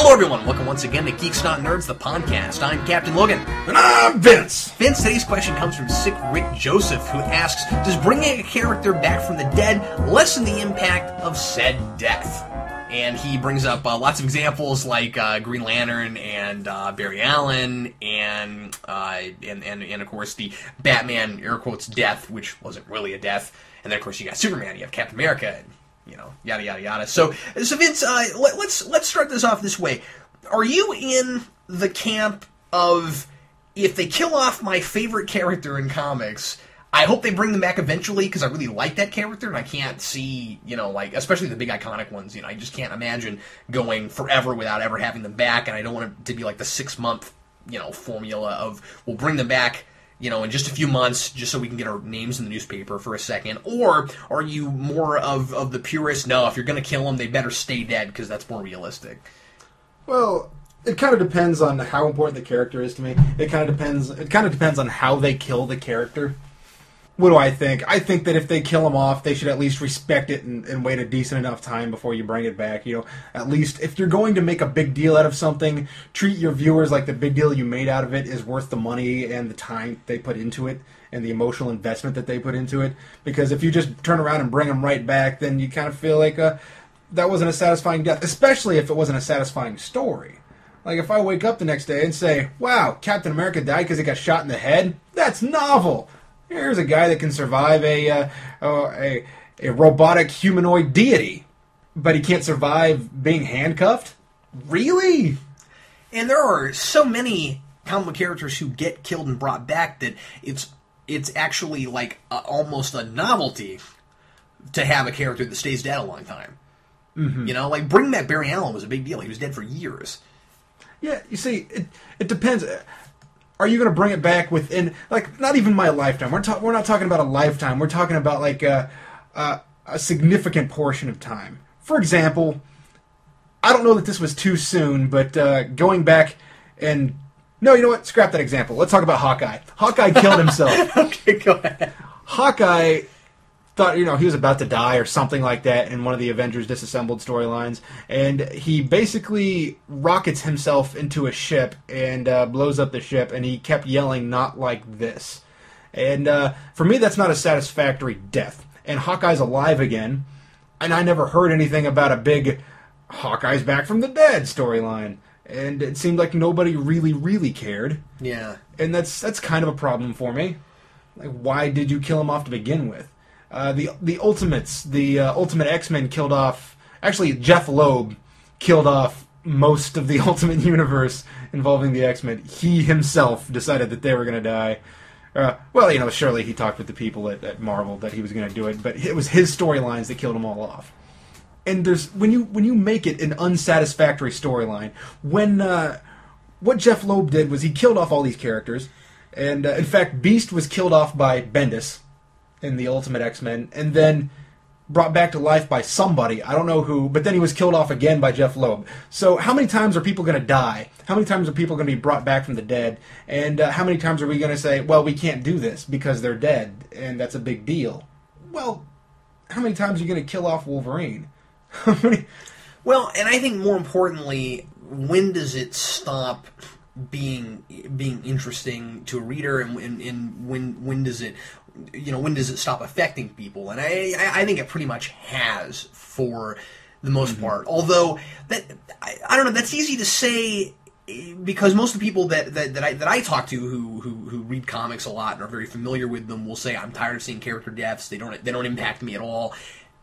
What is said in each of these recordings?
Hello everyone, welcome once again to Geeks Not Nerds, the podcast. I'm Captain Logan. And I'm Vince. Vince, today's question comes from Sick Rick Joseph, who asks, does bringing a character back from the dead lessen the impact of said death? And he brings up lots of examples like Green Lantern and Barry Allen and of course the Batman, air quotes, death, which wasn't really a death. And then of course you got Superman, you have Captain America, and yada yada yada. So Vince, let's start this off this way. Are you in the camp of, if they kill off my favorite character in comics, I hope they bring them back eventually because I really like that character and I can't see, especially the big iconic ones, I just can't imagine going forever without ever having them back, and I don't want it to be like the 6-month, formula of we'll bring them back, in just a few months, just so we can get our names in the newspaper for a second? Or are you more of the purist, no, if you're going to kill them, they better stay dead because that's more realistic? Well, it kind of depends on how important the character is to me. It kind of depends on how they kill the character. What do I think? I think that if they kill him off, they should at least respect it and wait a decent enough time before you bring it back. At least if you're going to make a big deal out of something, treat your viewers like the big deal you made out of it is worth the money and the time they put into it and the emotional investment that they put into it. Because if you just turn around and bring them right back, then you kind of feel like that wasn't a satisfying death, especially if it wasn't a satisfying story. Like if I wake up the next day and say, wow, Captain America died because he got shot in the head, that's novel. Here's a guy that can survive a robotic humanoid deity, but he can't survive being handcuffed? Really? And there are so many comic book characters who get killed and brought back that it's actually like almost a novelty to have a character that stays dead a long time. Mm-hmm. Like bringing back Barry Allen was a big deal. He was dead for years. Yeah, you see, it depends. Are you going to bring it back within, not even my lifetime? We're not talking about a lifetime. We're talking about, a significant portion of time. For example, I don't know that this was too soon, but going back and... No, you know what? Scrap that example. Let's talk about Hawkeye. Hawkeye killed himself. Okay, go ahead. Hawkeye thought, he was about to die or something like that in one of the Avengers Disassembled storylines, and he basically rockets himself into a ship and blows up the ship, and he kept yelling, "Not like this." And for me, that's not a satisfactory death. And Hawkeye's alive again, and I never heard anything about a big Hawkeye's back from the dead storyline. And it seemed like nobody really, really cared. Yeah. And that's kind of a problem for me. Like, why did you kill him off to begin with? The Ultimates, the Ultimate X-Men killed off... Actually, Jeff Loeb killed off most of the Ultimate Universe involving the X-Men. He himself decided that they were going to die. Surely he talked with the people at Marvel that he was going to do it, but it was his storylines that killed them all off. And when you make it an unsatisfactory storyline, what Jeff Loeb did was he killed off all these characters, and in fact, Beast was killed off by Bendis in the Ultimate X-Men, and then brought back to life by somebody, I don't know who, but then he was killed off again by Jeff Loeb. So how many times are people going to die? How many times are people going to be brought back from the dead? And how many times are we going to say, well, we can't do this because they're dead, and that's a big deal? Well, how many times are you going to kill off Wolverine? Well, and I think more importantly, when does it stop being interesting to a reader, and when does it stop affecting people? And I think it pretty much has for the most part. Although I don't know, that's easy to say because most of the people that I talk to who read comics a lot and are very familiar with them will say, I'm tired of seeing character deaths. They don't impact me at all.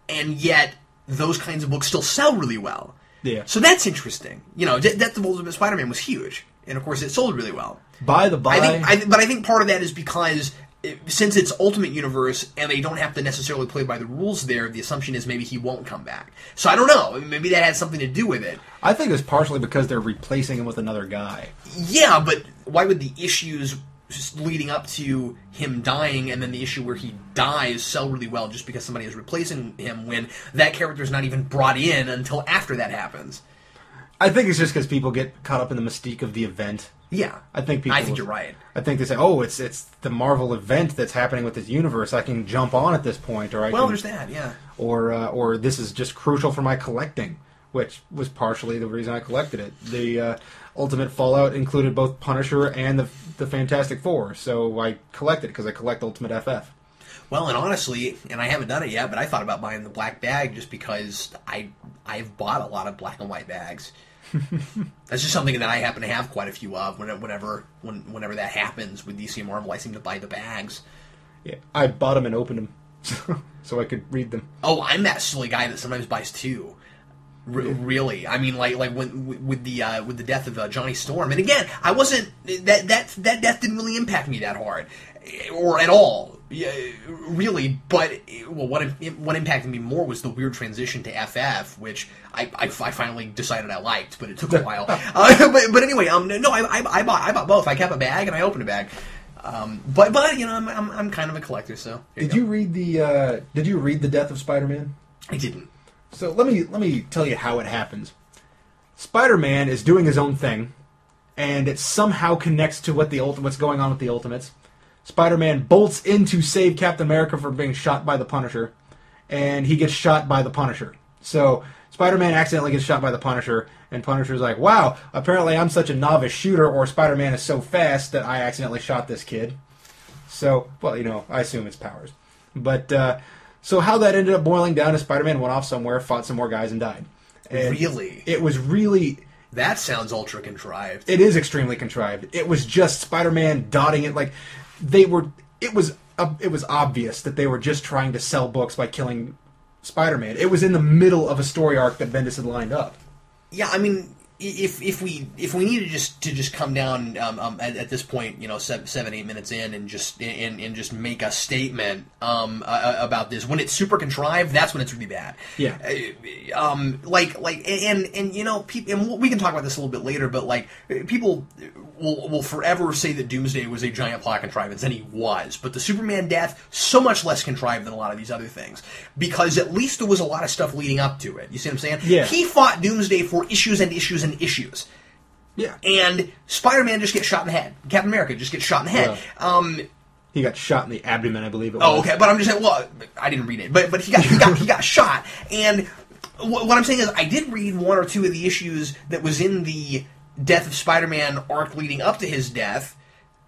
And yet those kinds of books still sell really well. Yeah. So that's interesting. Death of Ultimate Spider-Man was huge. And of course it sold really well. By the by. But I think part of that is because since it's Ultimate Universe and they don't have to necessarily play by the rules there, the assumption is maybe he won't come back. So I don't know. Maybe that has something to do with it. I think it's partially because they're replacing him with another guy. Yeah, but why would the issues leading up to him dying and then the issue where he dies sell really well just because somebody is replacing him when that character's not even brought in until after that happens? I think it's just because people get caught up in the mystique of the event. Yeah. I think you're right. I think they say, oh, it's the Marvel event that's happening with this universe. I can jump on at this point. Or there's that, yeah. Or this is just crucial for my collecting. which was partially the reason I collected it. The Ultimate Fallout included both Punisher and the Fantastic Four, so I collected it because I collect Ultimate FF. Well, and honestly, and I haven't done it yet, but I thought about buying the black bag just because I've bought a lot of black and white bags. That's just something that I happen to have quite a few of. Whenever that happens with DC and Marvel, I seem to buy the bags. Yeah, I bought them and opened them so I could read them. Oh, I'm that silly guy that sometimes buys two. Really, I mean, like when with the death of Johnny Storm, and again, I wasn't that death didn't really impact me that hard, or at all, really. But what impacted me more was the weird transition to FF, which I finally decided I liked, but it took a while. But anyway, no, I bought both. I kept a bag and I opened a bag. But you know, I'm kind of a collector, so. Did you read the Death of Spider-Man? I didn't. So let me tell you how it happens. Spider-Man is doing his own thing, and it somehow connects to what's going on with the Ultimates. Spider-Man bolts in to save Captain America from being shot by the Punisher, and he gets shot by the Punisher. So Spider-Man accidentally gets shot by the Punisher, and Punisher's like, wow, apparently I'm such a novice shooter, or Spider-Man is so fast that I accidentally shot this kid. So, well, you know, I assume it's powers. But, so how that ended up boiling down is Spider-Man went off somewhere, fought some more guys, and died. And really? It was really... That sounds ultra contrived. It is extremely contrived. It was just Spider-Man dotting it like... It was obvious that they were just trying to sell books by killing Spider-Man. It was in the middle of a story arc that Bendis had lined up. Yeah, I mean... If we need to just come down at this point, you know, 7-8 minutes in and just make a statement about this, when it's super contrived, that's when it's really bad. Yeah. And you know, and we can talk about this a little bit later, but like people will forever say that Doomsday was a giant plot contrivance, and he was. But the Superman death, so much less contrived than a lot of these other things, because at least there was a lot of stuff leading up to it. You see what I'm saying? Yeah. He fought Doomsday for issues and issues and issues. Yeah. And Spider-Man just gets shot in the head. Captain America just gets shot in the head. Yeah. He got shot in the abdomen, I believe it was. Oh, okay. But I'm just saying, well, I didn't read it. But he got shot. And what I'm saying is I did read one or two of the issues that was in the Death of Spider-Man arc leading up to his death,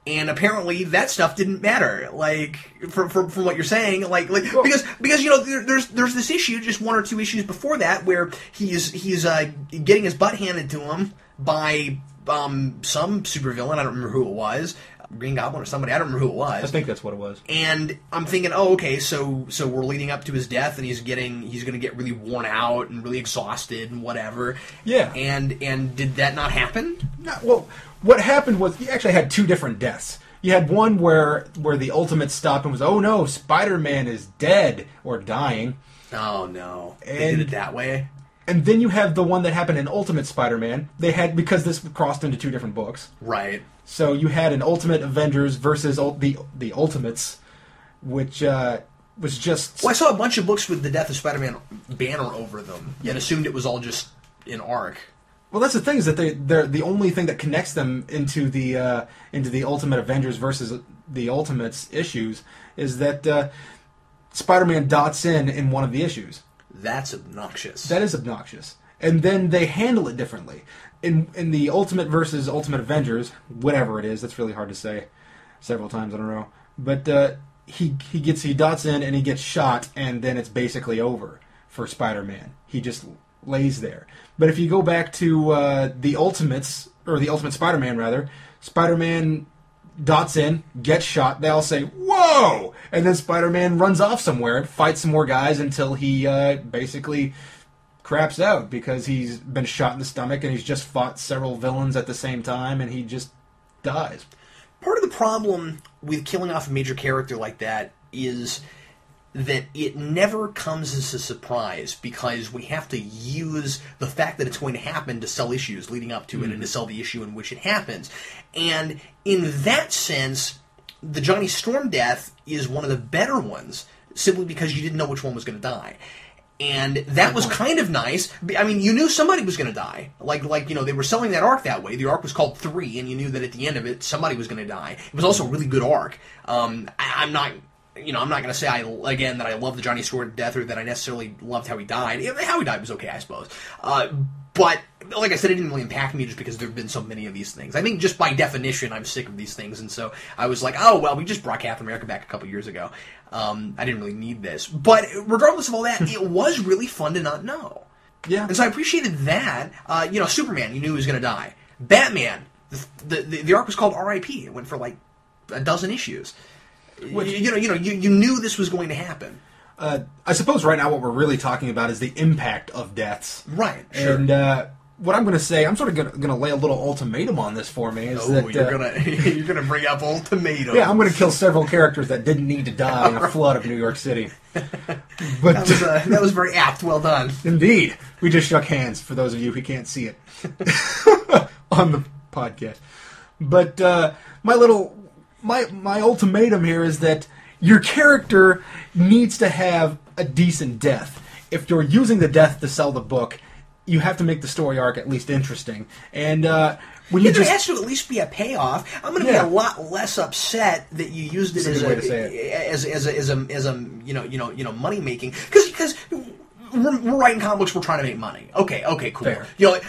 and apparently that stuff didn't matter. Like, from what you're saying, like well, because you know there's this issue, just one or two issues before that, where he's getting his butt handed to him by some supervillain. I don't remember who it was. Green Goblin or somebody, I don't remember who it was. I think that's what it was. And I'm thinking, oh, okay, so we're leading up to his death, and he's going to get really worn out and really exhausted and whatever. Yeah. And did that not happen? No, well, what happened was he actually had two different deaths. You had one where the Ultimate stopped and was, oh no, Spider-Man is dead or dying. Oh no, they did it that way. And then you have the one that happened in Ultimate Spider-Man. They had, because this crossed into two different books. Right. So you had an Ultimate Avengers versus the Ultimates, which was just... Well, I saw a bunch of books with the Death of Spider-Man banner over them, and assumed it was all just an arc. Well, that's the thing, is that they're the only thing that connects them into the Ultimate Avengers versus the Ultimates issues is that Spider-Man dots in one of the issues. That's obnoxious. That is obnoxious. And then they handle it differently. In the Ultimate versus Ultimate Avengers, whatever it is, that's really hard to say several times in a row. But he dots in and he gets shot, and then it's basically over for Spider-Man. He just lays there. But if you go back to the Ultimates, or the Ultimate Spider-Man rather, Spider-Man dots in, gets shot, they all say, whoa! And then Spider-Man runs off somewhere, fights some more guys until he basically craps out because he's been shot in the stomach and he's just fought several villains at the same time and he just dies. Part of the problem with killing off a major character like that is that it never comes as a surprise because we have to use the fact that it's going to happen to sell issues leading up to it and to sell the issue in which it happens. And in that sense, the Johnny Storm death is one of the better ones simply because you didn't know which one was going to die. And that was kind of nice. I mean, you knew somebody was going to die. Like you know, they were selling that arc that way. The arc was called 3, and you knew that at the end of it, somebody was going to die. It was also a really good arc. I'm not I'm not going to say that I love the Johnny Stewart death or that I necessarily loved how he died. How he died was okay, I suppose. But like I said, it didn't really impact me just because there have been so many of these things. I think just by definition, I'm sick of these things, and so I was like, oh well, we just brought Captain America back a couple years ago. I didn't really need this, but regardless of all that, it was really fun to not know. Yeah, and so I appreciated that. Superman, you knew he was going to die. Batman, the arc was called R.I.P. It went for like a dozen issues. Which, you knew this was going to happen. I suppose right now what we're really talking about is the impact of deaths. Right, sure. And what I'm going to say, I'm sort of going to lay a little ultimatum on this for me. You're gonna bring up ultimatum. Yeah, I'm going to kill several characters that didn't need to die in a flood of New York City. But that was very apt. Well done. Indeed. We just shook hands, for those of you who can't see it on the podcast. But my ultimatum here is that your character needs to have a decent death. If you're using the death to sell the book, you have to make the story arc at least interesting. And when there has to at least be a payoff. I'm going to be a lot less upset that you used it as a money making, because we're writing comic books, we're trying to make money. Okay, cool. Fair.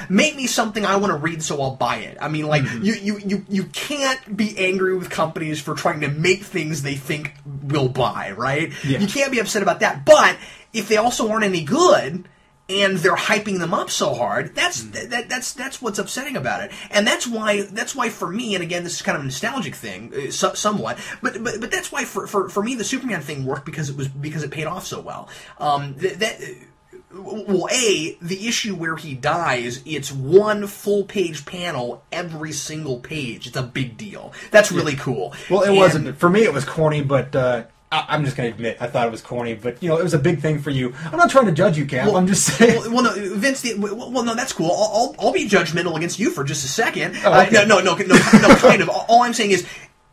Make me something I want to read so I'll buy it. I mean, like, you can't be angry with companies for trying to make things they think we'll buy, right? Yeah. You can't be upset about that. But if they also aren't any good and they're hyping them up so hard, that's what's upsetting about it. And that's why for me, and again, this is kind of a nostalgic thing, somewhat, but that's why for me the Superman thing worked because it paid off so well. The issue where he dies, it's one full-page panel every single page. It's a big deal. That's really cool. Well, it wasn't. For me, it was corny, but I'm just going to admit, I thought it was corny. But, it was a big thing for you. I'm not trying to judge you, Cap. I'm just saying. Well, no, Vince, no, that's cool. I'll be judgmental against you for just a second. Oh, okay. No, kind of. All I'm saying is,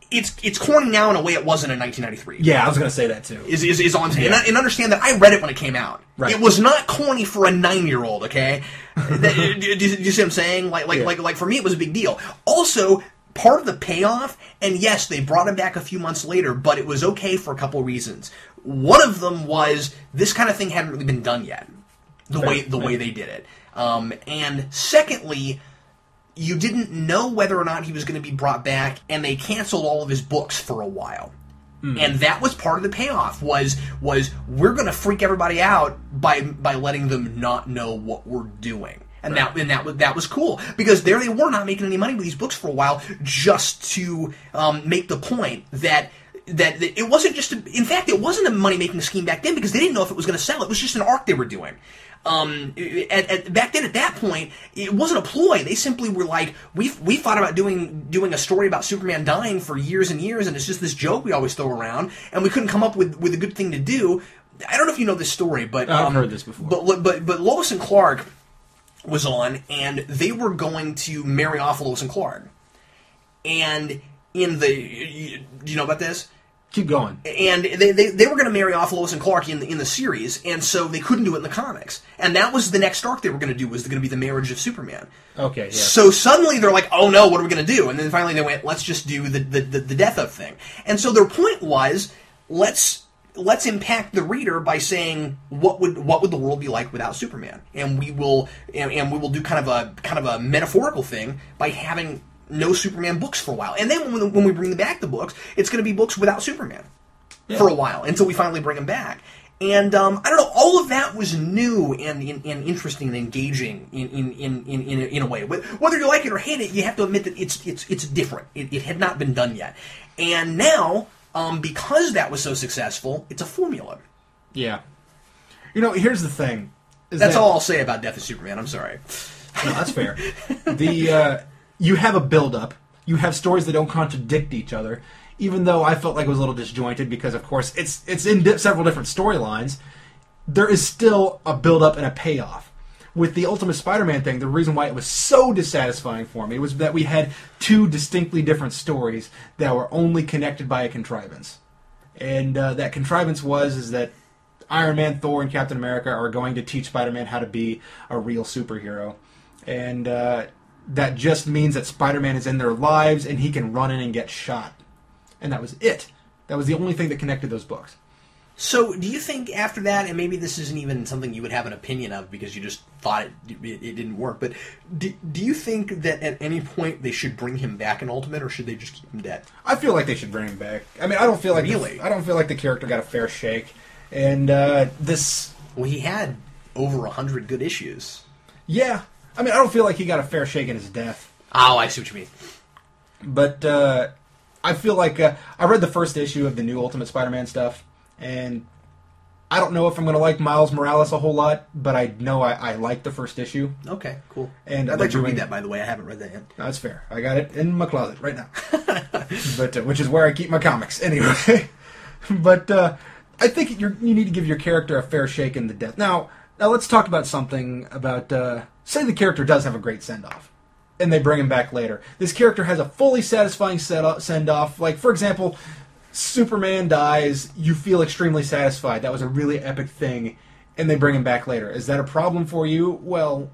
it's corny now in a way it wasn't in 1993. Yeah, I was going to say that too. Is all I'm saying. Yeah. And understand that I read it when it came out. Right. It was not corny for a 9-year-old, okay? Do you see what I'm saying? Like for me, it was a big deal. Also, part of the payoff, and yes, they brought him back a few months later, but it was okay for a couple of reasons. One of them was this kind of thing hadn't really been done yet, the way they did it. And secondly, you didn't know whether or not he was going to be brought back, and they canceled all of his books for a while. And that was part of the payoff, was we're going to freak everybody out by letting them not know what we're doing. And that was cool, because there they were not making any money with these books for a while, just to make the point that it wasn't just in fact, it wasn't a money-making scheme back then, because they didn't know if it was going to sell. It was just an arc they were doing. Back then, at that point, it wasn't a ploy. They simply were like, we thought about doing a story about Superman dying for years and years, and it's just this joke we always throw around, and we couldn't come up with a good thing to do. I don't know if you know this story, but I've heard this before. But Lois and Clark was on, and they were going to marry off Lois and Clark. And do you know about this? Keep going. And they were going to marry off Lois and Clark in the series, and so they couldn't do it in the comics. And that was the next arc they were going to do, was going to be the marriage of Superman. Okay, yeah. So suddenly they're like, oh no, what are we going to do? And then finally they went, let's just do the death of thing. And so their point was, let's impact the reader by saying what would the world be like without Superman, and we will do kind of a metaphorical thing by having no Superman books for a while, and then when we bring back the books, it's going to be books without Superman for a while until we finally bring him back. And I don't know, all of that was new and interesting and engaging in a way. Whether you like it or hate it, you have to admit that it's different. It had not been done yet, and now because that was so successful, it's a formula. Yeah. Here's the thing. That's all I'll say about Death of Superman. I'm sorry. No, that's fair. You have a build-up. You have stories that don't contradict each other, even though I felt like it was a little disjointed because, of course, it's in several different storylines. There is still a build-up and a payoff. With the Ultimate Spider-Man thing, the reason why it was so dissatisfying for me was that we had two distinctly different stories that were only connected by a contrivance. And that contrivance is that Iron Man, Thor, and Captain America are going to teach Spider-Man how to be a real superhero. And that just means that Spider-Man is in their lives and he can run in and get shot. And that was it. That was the only thing that connected those books. So, do you think after that, and maybe this isn't even something you would have an opinion of because you just thought it didn't work, but do you think that at any point they should bring him back in Ultimate, or should they just keep him dead? I feel like they should bring him back. I mean, I don't feel like the character got a fair shake, and this. Well, he had over 100 good issues. Yeah, I mean, I don't feel like he got a fair shake in his death. Oh, I see what you mean. But I feel like I read the first issue of the new Ultimate Spider-Man stuff. And I don't know if I'm going to like Miles Morales a whole lot, but I know I like the first issue. Okay, cool. And I'd like to read that, by the way. I haven't read that yet. That's fair. I got it in my closet right now. But which is where I keep my comics anyway. But I think you need to give your character a fair shake in the death. Now let's talk about something about, say the character does have a great send-off, and they bring him back later. This character has a fully satisfying send-off. Like, for example, Superman dies, you feel extremely satisfied. That was a really epic thing, and they bring him back later. Is that a problem for you? Well,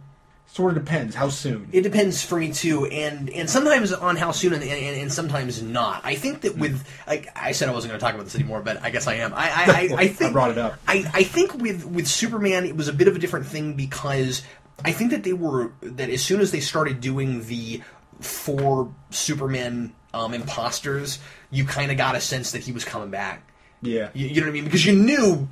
sort of depends. How soon? It depends for me, too, and sometimes on how soon and sometimes not. I think that with... I said I wasn't going to talk about this anymore, but I guess I am. I think, I brought it up. I think with Superman, it was a bit of a different thing because I think that as soon as they started doing the 4 Superman imposters, you kind of got a sense that he was coming back. Yeah. You know what I mean? Because you knew...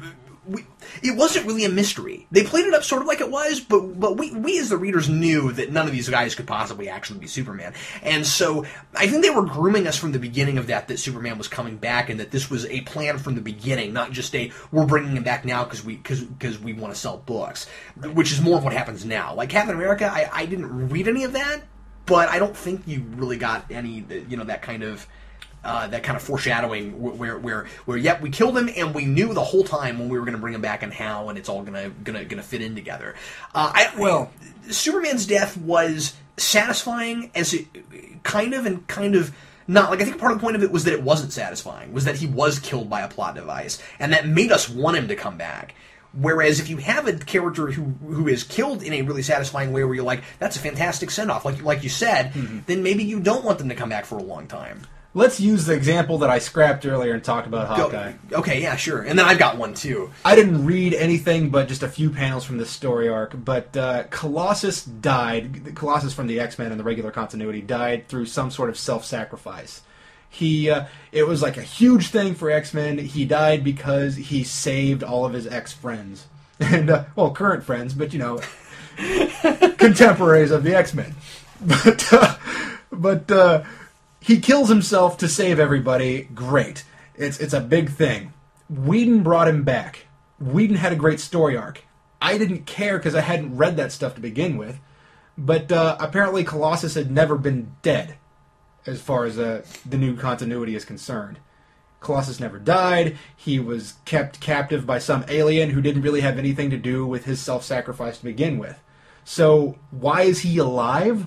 it wasn't really a mystery. They played it up sort of like it was, but we as the readers knew that none of these guys could possibly actually be Superman. And so I think they were grooming us from the beginning of that Superman was coming back and that this was a plan from the beginning, not just we're bringing him back now because we want to sell books, which is more of what happens now. Like Captain America, I didn't read any of that, but I don't think you really got any, that kind of foreshadowing where yep, we killed him and we knew the whole time when we were going to bring him back and how, and it's all gonna fit in together. Superman's death was satisfying as kind of not. Like, I think part of the point of it was that it wasn't satisfying, was that he was killed by a plot device, and that made us want him to come back. Whereas if you have a character who is killed in a really satisfying way where you're like, that's a fantastic send-off, like you said, then maybe you don't want them to come back for a long time. Let's use the example that I scrapped earlier and talked about Hawkeye. Okay, yeah, sure. And then I've got one, too. I didn't read anything but just a few panels from this story arc, but Colossus died. Colossus from the X-Men and the regular continuity died through some sort of self-sacrifice. It was like a huge thing for X-Men. He died because he saved all of his ex-friends. And, current friends, but, contemporaries of the X-Men. But he kills himself to save everybody. Great. It's a big thing. Whedon brought him back. Whedon had a great story arc. I didn't care because I hadn't read that stuff to begin with. But apparently Colossus had never been dead, as far as the new continuity is concerned. Colossus never died. He was kept captive by some alien who didn't really have anything to do with his self-sacrifice to begin with. So why is he alive?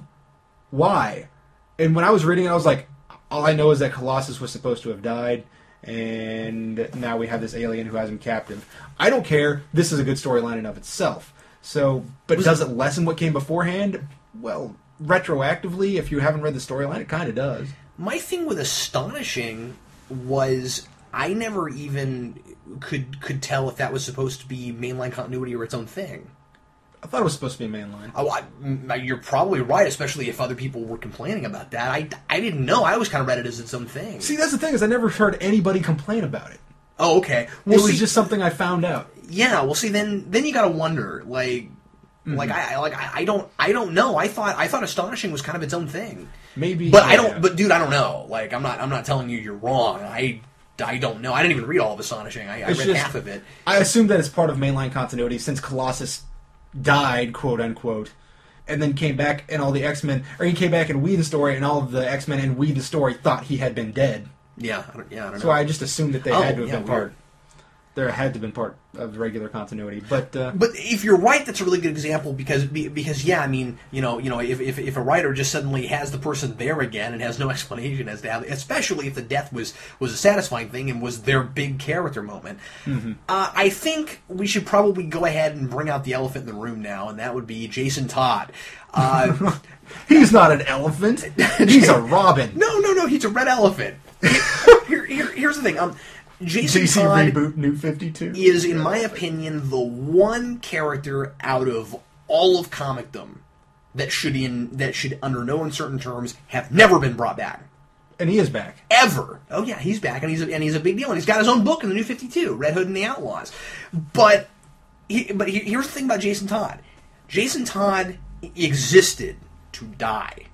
Why? And when I was reading it, I was like, all I know is that Colossus was supposed to have died, and now we have this alien who has him captive. I don't care. This is a good storyline in of itself. So, but does it lessen what came beforehand? Well, retroactively, if you haven't read the storyline, it kind of does. My thing with Astonishing was I never even could tell if that was supposed to be mainline continuity or its own thing. I thought it was supposed to be mainline. Oh, you're probably right, especially if other people were complaining about that. I didn't know. I always kind of read it as its own thing. See, that's the thing, is I never heard anybody complain about it. Oh, okay. Well, it was just something I found out. Yeah, well, see, then you gotta wonder, I don't know. I thought Astonishing was kind of its own thing. Maybe, but yeah. Dude, I don't know. Like, I'm not telling you you're wrong. I don't know. I didn't even read all of Astonishing. I read half of it. I assume that it's part of mainline continuity since Colossus died, quote unquote, and then came back, and all the X-Men, or he came back and We the Story, and all of the X-Men and We the Story thought he had been dead. Yeah, I don't know. So I just assumed that they had to have been part. There had to have been part of the regular continuity, but if you're right, that's a really good example because yeah, I mean, if a writer just suddenly has the person there again and has no explanation as to how, especially if the death was a satisfying thing and was their big character moment, I think we should probably go ahead and bring out the elephant in the room now, and that would be Jason Todd. He's not an elephant. He's a robin. No, he's a red elephant. Here's the thing. Jason DC Todd reboot New 52 is, in my opinion, the one character out of all of comicdom that should, under no uncertain terms, have never been brought back. And he is back. Ever. Oh yeah, he's back, and he's a big deal, and he's got his own book in the New 52, Red Hood and the Outlaws. But here's the thing about Jason Todd. Jason Todd existed to die.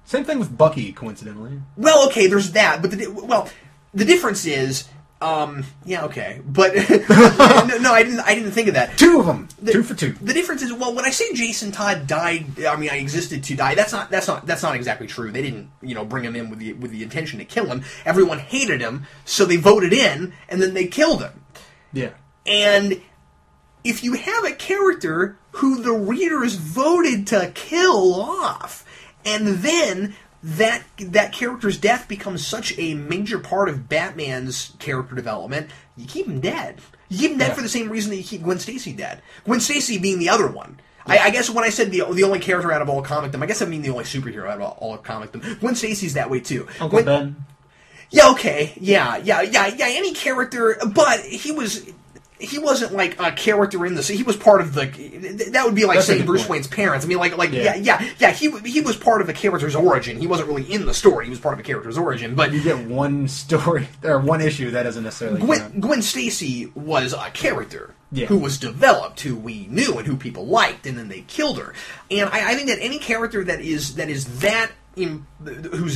Same thing with Bucky, coincidentally. Well, okay, there's that, but the difference is, yeah, okay, but no, I didn't think of that. Two of them, 2 for 2. The difference is, well, when I say Jason Todd died, I mean I existed to die. That's not exactly true. They didn't, bring him in with the intention to kill him. Everyone hated him, so they voted in, and then they killed him. Yeah. And if you have a character who the readers voted to kill off, and then that character's death becomes such a major part of Batman's character development, you keep him dead. You keep him dead for the same reason that you keep Gwen Stacy dead. Gwen Stacy being the other one. Yeah. I guess when I said the only character out of all comicdom, I guess I mean the only superhero out of all of comicdom. Gwen Stacy's that way too. Uncle Ben. Yeah, okay. Yeah. Any character, but he wasn't like a character in this. He was part of the. That would be like saying Bruce Wayne's parents. I mean, He was part of a character's origin. He wasn't really in the story. He was part of a character's origin. But you get one story or one issue that doesn't necessarily. Gwen Stacy was a character who was developed, who we knew and who people liked, and then they killed her. And I think that any character whose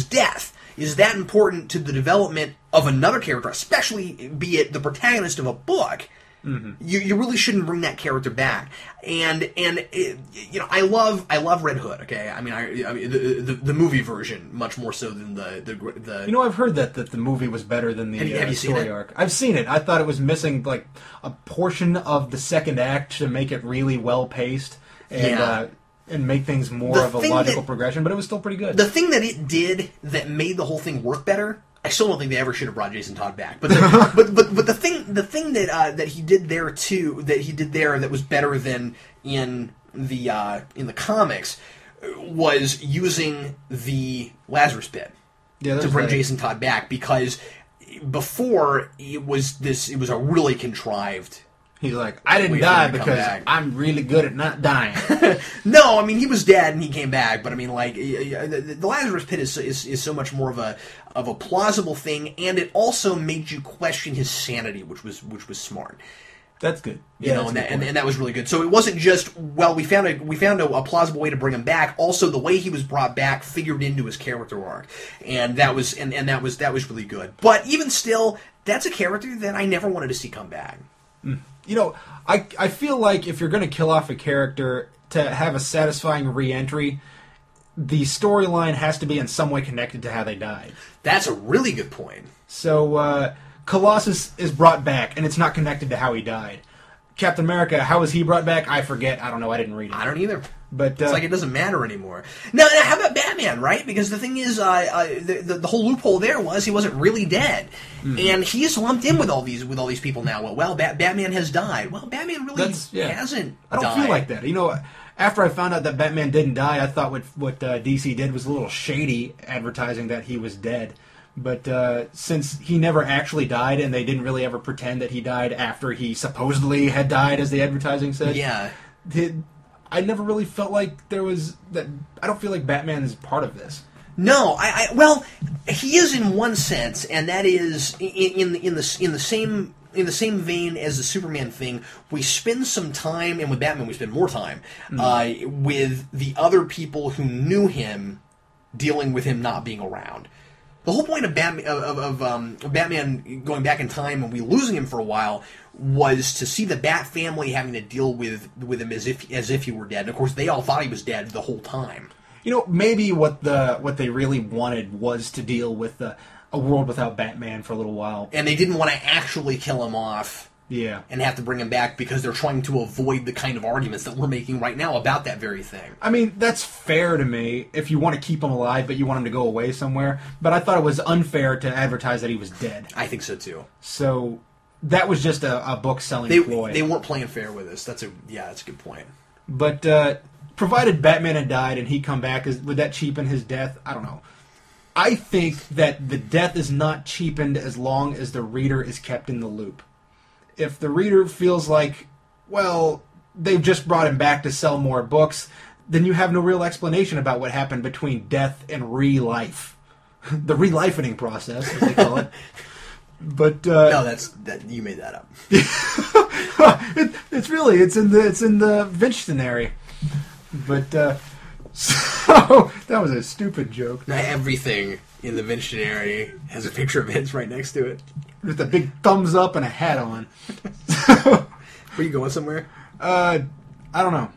death is that important to the development of another character, especially be it the protagonist of a book. Mm-hmm. You really shouldn't bring that character back, and I love Red Hood. Okay, I mean the movie version much more so than the. I've heard that the movie was better than the have you story arc. I've seen it. I thought it was missing like a portion of the second act to make it really well paced and make things more of a logical progression. But it was still pretty good. The thing that it did that made the whole thing work better. I still don't think they ever should have brought Jason Todd back, but the thing that he did there too, that was better than in the comics, was using the Lazarus Pit to bring Jason Todd back, because before it was a really contrived. He's like, I didn't die because I'm really good at not dying. No, I mean, he was dead and he came back, but I mean, like, the Lazarus Pit is so much more of a plausible thing, and it also made you question his sanity, which was smart. That's good. And that was really good. So it wasn't just, well, we found a plausible way to bring him back. Also, the way he was brought back figured into his character arc, and that was really good. But even still, that's a character that I never wanted to see come back. I feel like if you're going to kill off a character to have a satisfying re-entry, the storyline has to be in some way connected to how they died. That's a really good point. So, Colossus is brought back, and it's not connected to how he died. Captain America, how was he brought back? I forget. I don't know. I didn't read it. I don't either. But it's like it doesn't matter anymore. Now, how about Batman, right? Because the thing is, the whole loophole there was he wasn't really dead, and he's lumped in with all these people now. Well, Batman has died. Well, Batman really hasn't. I don't feel like that. After I found out that Batman didn't die, I thought what DC did was a little shady, advertising that he was dead. But since he never actually died, and they didn't really ever pretend that he died after he supposedly had died, as the advertising said, I never really felt like there was that. I don't feel like Batman is part of this. No, well, he is in one sense, and that is in the same vein as the Superman thing. We spend some time, and with Batman we spend more time with the other people who knew him, dealing with him not being around. The whole point of Batman going back in time and we losing him for a while was to see the Bat family having to deal with him as if he were dead. And of course, they all thought he was dead the whole time. Maybe what they really wanted was to deal with a world without Batman for a little while, and they didn't want to actually kill him off. Yeah. And have to bring him back because they're trying to avoid the kind of arguments that we're making right now about that very thing. I mean, that's fair to me if you want to keep him alive, but you want him to go away somewhere. But I thought it was unfair to advertise that he was dead. I think so, too. So that was just a book-selling ploy. They weren't playing fair with us. That's a good point. But provided Batman had died and he come back, would that cheapen his death? I don't know. I think that the death is not cheapened as long as the reader is kept in the loop. If the reader feels like, well, they've just brought him back to sell more books, then you have no real explanation about what happened between death and re-life. The re-lifening process, as they call it. But no, you made that up. It's in the Vinctionary. But so that was a stupid joke. Now everything in the Vinctionary has a picture of Vince right next to it, with a big thumbs up and a hat on. Were you going somewhere? I don't know.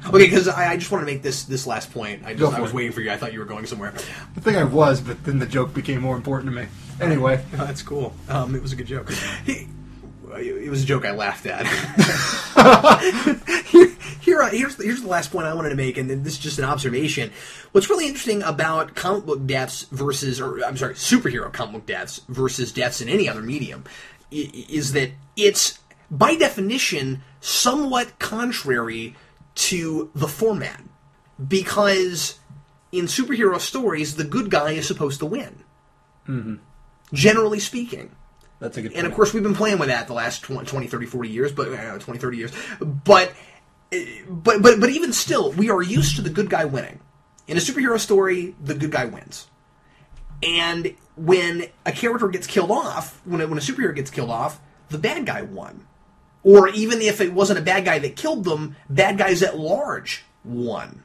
Okay, because I just want to make this last point. I was waiting for you. I thought you were going somewhere. I think I was, but then the joke became more important to me. Anyway. Oh, that's cool. It was a good joke. It was a joke I laughed at. Here's the last point I wanted to make, and this is just an observation. What's really interesting about comic book deaths superhero comic book deaths versus deaths in any other medium is that it's, by definition, somewhat contrary to the format. Because in superhero stories, the good guy is supposed to win. Mm-hmm. Generally speaking. That's a good point. And of course, we've been playing with that the last 20, 30, 40 years, 20, 30 years. But even still, we are used to the good guy winning. In a superhero story, the good guy wins. And when a character gets killed off, when a superhero gets killed off, the bad guy won. Or even if it wasn't a bad guy that killed them, bad guys at large won.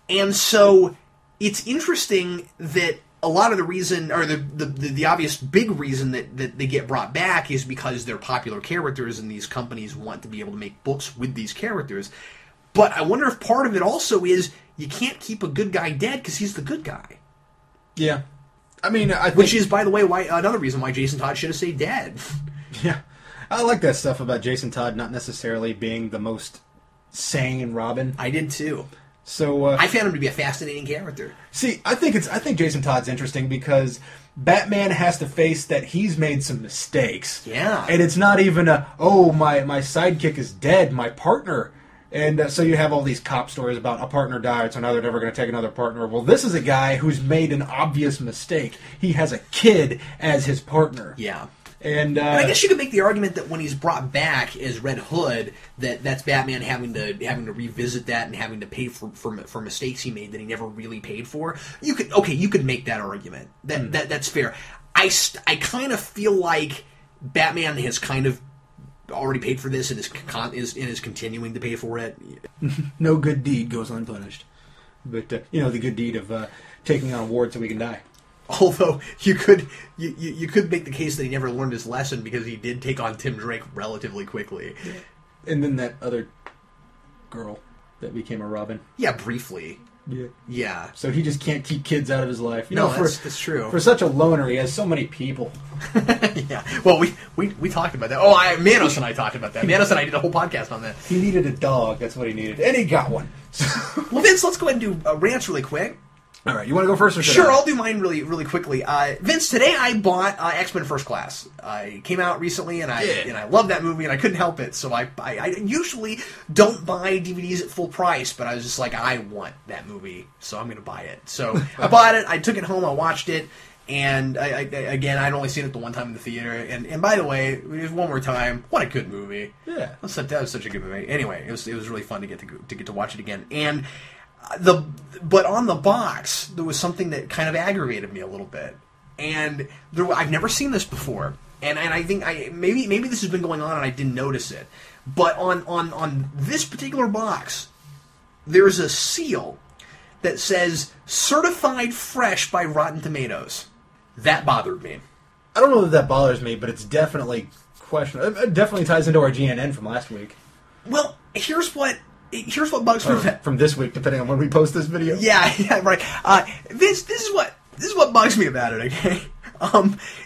And so it's interesting that a lot of the reason, or the obvious big reason that they get brought back is because they're popular characters and these companies want to be able to make books with these characters. But I wonder if part of it also is you can't keep a good guy dead because he's the good guy. Yeah. I mean, which is, by the way, another reason why Jason Todd should have stayed dead. Yeah. I like that stuff about Jason Todd not necessarily being the most sane Robin. I did too. So I found him to be a fascinating character. See, I think Jason Todd's interesting because Batman has to face that he's made some mistakes. Yeah. And it's not even my sidekick is dead, my partner. And so you have all these cop stories about a partner died, so now they're never going to take another partner. Well, this is a guy who's made an obvious mistake. He has a kid as his partner. Yeah. And I guess you could make the argument that when he's brought back as Red Hood, that's Batman having to revisit that and having to pay for mistakes he made that he never really paid for. You could make that argument. That's fair. I kind of feel like Batman has kind of already paid for this and is continuing to pay for it. No good deed goes unpunished. But the good deed of taking on a ward so we can die. Although you could make the case that he never learned his lesson because he did take on Tim Drake relatively quickly. Yeah. And then that other girl that became a Robin. Yeah, briefly. Yeah. So he just can't keep kids out of his life. That's true. For such a loner, he has so many people. Yeah. Well, we talked about that. Manos and I talked about that. Manos and I did a whole podcast on that. He needed a dog. That's what he needed. And he got one. Well, Vince, let's go ahead and do rants really quick. All right, you want to go first or should Sure, I? I'll do mine really quickly. Vince, today I bought X-Men First Class. It came out recently, and I love that movie, and I couldn't help it. So I usually don't buy DVDs at full price, but I was just like, I want that movie, so I'm going to buy it. So I bought it. I took it home. I watched it, and I'd only seen it the one time in the theater. And by the way, one more time, what a good movie! Yeah, that was such a good movie. Anyway, it was really fun to get to watch it again. And but on the box, there was something that kind of aggravated me a little bit, and I've never seen this before, and I think maybe this has been going on and I didn't notice it, but on this particular box, there's a seal that says "Certified Fresh" by Rotten Tomatoes. That bothered me. I don't know that bothers me, but it's definitely questionable. It definitely ties into our GNN from last week. Well, here's what bugs me. From this week, depending on when we post this video. Yeah, right. This is what bugs me about it. Okay,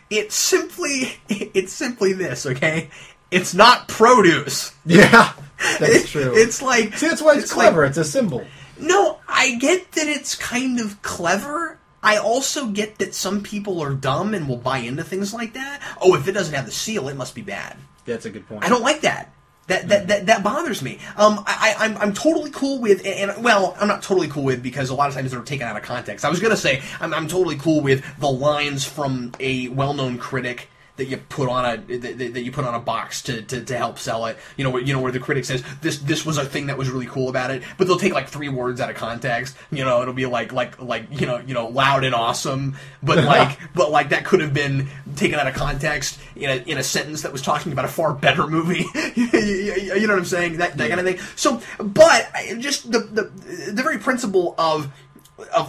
it's simply this. Okay, it's not produce. Yeah, that's true. It's like, see, that's why it's clever. It's a symbol. No, I get that it's kind of clever. I also get that some people are dumb and will buy into things like that. Oh, if it doesn't have the seal, it must be bad. That's a good point. I don't like that. That bothers me. I'm totally cool with, and well, I'm not totally cool with because a lot of times they're taken out of context. I was gonna say I'm totally cool with the lines from a well-known critic that you put on a box to help sell it. You know where the critic says this was a thing that was really cool about it, but they'll take like 3 words out of context. It'll be like loud and awesome, but like that could have been taken out of context in a sentence that was talking about a far better movie. You know what I'm saying? That kind of thing. So, but just the very principle of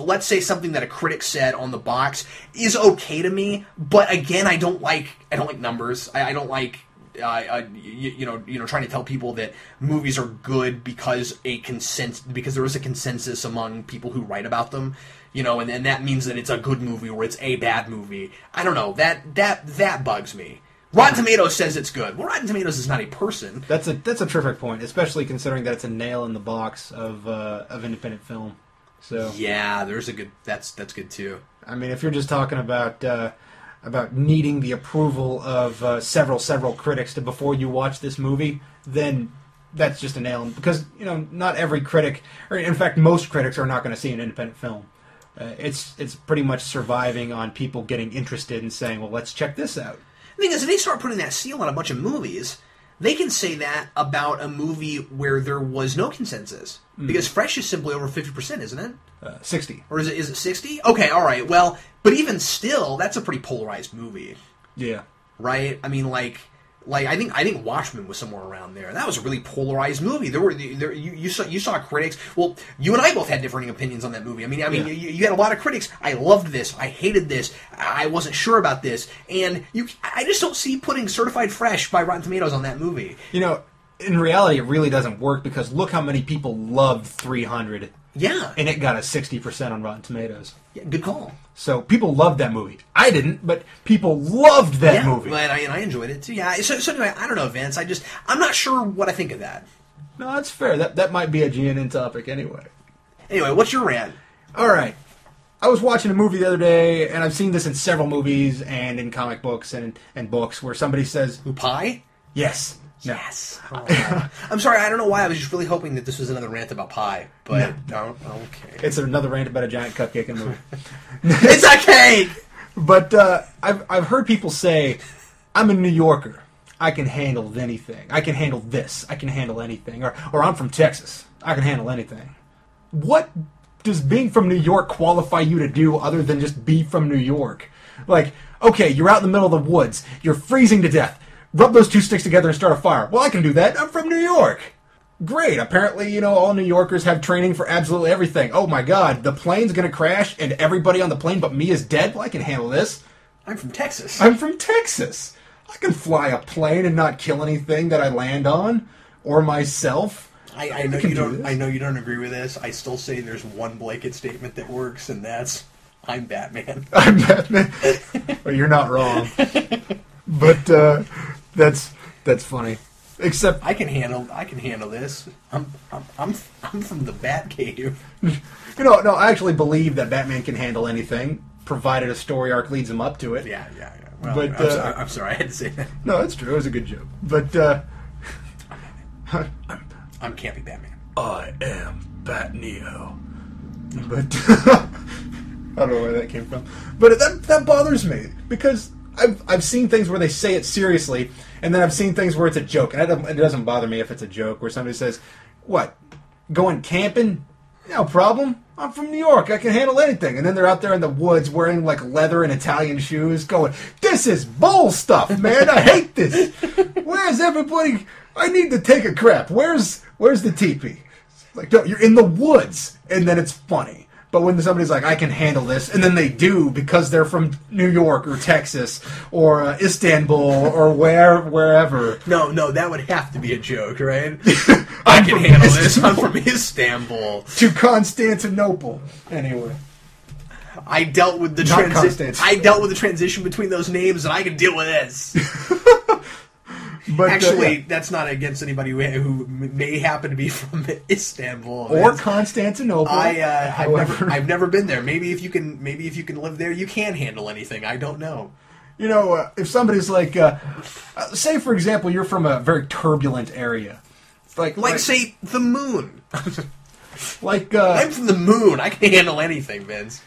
let's say something that a critic said on the box is okay to me, but again, I don't like numbers. I don't like trying to tell people that movies are good because there is a consensus among people who write about them, and that means that it's a good movie or it's a bad movie. I don't know, that bugs me. Rotten Tomatoes says it's good. Well, Rotten Tomatoes is not a person. That's a terrific point, especially considering that it's a nail in the box of independent film. So yeah, that's good too. I mean, if you're just talking about needing the approval of several critics before you watch this movie, then that's just a nail. Because not every critic, or in fact, most critics are not going to see an independent film. It's pretty much surviving on people getting interested and saying, "Well, let's check this out." The thing is, if they start putting that seal on a bunch of movies, they can say that about a movie where there was no consensus. Because Fresh is simply over 50%, isn't it? 60. Or is it 60? Okay, all right. Well, but even still, that's a pretty polarized movie. Yeah. Right? I mean, like I think Watchmen was somewhere around there. That was a really polarized movie. You saw critics. Well, you and I both had differing opinions on that movie. I mean, yeah. you had a lot of critics. I loved this. I hated this. I wasn't sure about this. And I just don't see putting Certified Fresh by Rotten Tomatoes on that movie. In reality, it really doesn't work because look how many people loved 300. Yeah. And it got a 60% on Rotten Tomatoes. Yeah, good call. So people loved that movie. I didn't, but people loved that movie. And I enjoyed it too. Yeah. So anyway, I don't know, Vince. I'm not sure what I think of that. No, that's fair. That might be a GNN topic anyway. Anyway, what's your rant? All right. I was watching a movie the other day, and I've seen this in several movies and in comic books and books where somebody says, "Who, pie?" Yes. No. Yes. Oh, I'm sorry, I don't know why. I was just really hoping that this was another rant about pie. But, no. Okay. It's another rant about a giant cupcake in the movie. It's a cake! But I've heard people say, I'm a New Yorker. I can handle anything. I can handle this. I can handle anything. Or I'm from Texas. I can handle anything. What does being from New York qualify you to do other than just be from New York? Like, okay, you're out in the middle of the woods. You're freezing to death. Rub those 2 sticks together and start a fire. Well, I can do that. I'm from New York. Great. Apparently, all New Yorkers have training for absolutely everything. Oh my God, the plane's going to crash and everybody on the plane but me is dead? Well, I can handle this. I'm from Texas. I'm from Texas. I can fly a plane and not kill anything that I land on or myself. I know you don't agree with this. I still say there's one blanket statement that works, and that's I'm Batman. I'm Batman. Well, you're not wrong. But that's funny. Except I can handle this. I'm from the Batcave. No, I actually believe that Batman can handle anything, provided a story arc leads him up to it. Yeah. Well, but I'm sorry, I had to say that. No, that's true. It was a good joke. But I'm Campy Batman. I am Bat-Neo. But I don't know where that came from. But that bothers me because I've seen things where they say it seriously, and then I've seen things where it's a joke, and it doesn't bother me if it's a joke, where somebody says, "What? Going camping? No problem. I'm from New York. I can handle anything." And then they're out there in the woods wearing like leather and Italian shoes, going, "This is bull stuff, man. I hate this. Where's everybody? I need to take a crap. Where's the teepee?" Like, no, you're in the woods, and then it's funny. But when somebody's like, I can handle this, and then they do because they're from New York or Texas or Istanbul or wherever. No, that would have to be a joke, right? I can handle this. I'm from Istanbul. To Constantinople. Anyway. I dealt with the transition between those names, and I can deal with this. But, actually, that's not against anybody who may happen to be from Istanbul or Constantinople. I've never been there. Maybe if you can live there, you can handle anything. I don't know. You know, if somebody's like, say for example, you're from a very turbulent area. It's like say, the moon. Like, I'm from the moon. I can handle anything, Vince.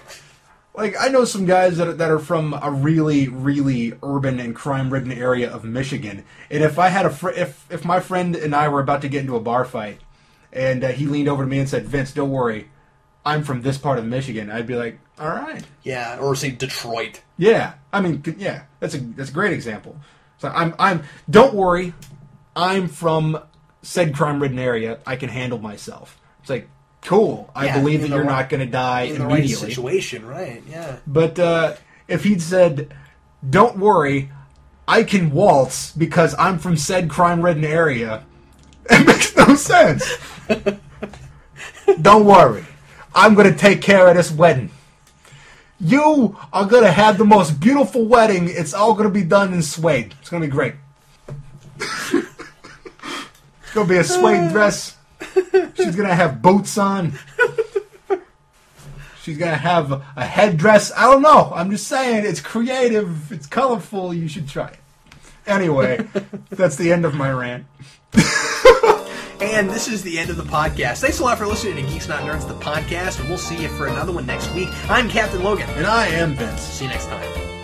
Like, I know some guys that are from a really, really urban and crime-ridden area of Michigan, and if I had if my friend and I were about to get into a bar fight, and he leaned over to me and said, "Vince, don't worry, I'm from this part of Michigan," I'd be like, "All right." Yeah, or say Detroit. Yeah, I mean, yeah, that's a great example. So I'm don't worry, I'm from said crime-ridden area. I can handle myself. It's like, cool. I believe that you're not going to die in the immediately. Right situation, right? Yeah. But if he'd said, "Don't worry, I can waltz because I'm from said crime-ridden area," it makes no sense. "Don't worry, I'm going to take care of this wedding. You are going to have the most beautiful wedding. It's all going to be done in suede. It's going to be great. It's going to be a suede dress. She's going to have boots on. She's going to have a headdress. I don't know. I'm just saying, it's creative. It's colorful. You should try it." Anyway, that's the end of my rant. And this is the end of the podcast. Thanks a lot for listening to Geeks Not Nerds, the podcast, and we'll see you for another one next week. I'm Captain Logan. And I am Vince. See you next time.